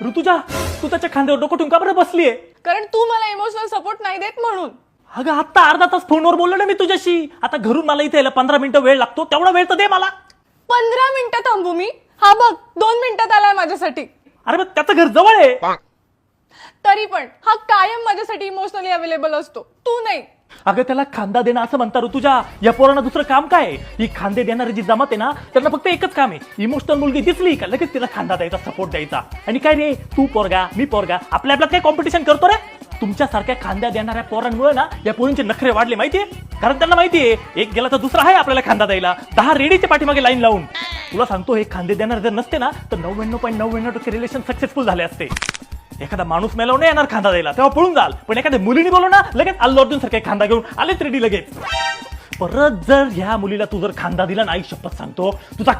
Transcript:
ऋतुजा, तू त्याच्या खांद्यावर डोकं ठेवून का बरं बसलीये? कारण तू मला इमोशनल सपोर्ट नाही देत म्हणून. अगं आता अर्धा तास फोनवर बोललो ना मी तुझ्याशी. आता घरून मला इथे यायला 15 मिनिटं वेळ लागतो, तेवढा वेळ तर दे मला. 15 मिनिटं थांबू मी? हा बघ 2 मिनिटात आलाय माझ्यासाठी. अरे मग त्याचं घर जवळ आहे. तरी पण हा कायम माझ्यासाठी इमोशनली अवेलेबल असतो, तू नाही. अगं त्याला खांदा देणं असं म्हणता ऋतुजा. या पोरांना दुसरं काम काय आहे? ही खांदे देणारी जी जमात आहे ना, त्यांना फक्त एकच काम आहे. इमोशनल मुलगी दिसली का लगेच तिला खांदा द्यायचा, सपोर्ट द्यायचा. आणि काय रे, तू पोरगा मी पोरगा, आपल्या आपल्यात काय कॉम्पिटिशन करतो रे? तुमच्यासारख्या खांद्या देणाऱ्या पोरांमुळे ना या पोरींचे नखरे वाढले माहितीये. कारण त्यांना माहितीये एक गेला तर दुसरा आहे आपल्याला खांदा द्यायला. 10 रेडीच्या पाठीमागे लाईन लावून. तुला सांगतो हे खांदे देणारे जर नसते ना तर 99.99% रिलेशन सक्सेसफुल झाले असते. एखादा माणूस मेलाव नाही येणार खांदा द्यायला, तेव्हा पळून जाल. पण एखाद्या मुलीने बोलव ना लगेच अल्लू अर्जुन सारखे खांदा घेऊन आलेच रेडी लगेच. परत जर ह्या मुलीला तू जर खांदा दिला ना, आई शपथ सांगतो तुझा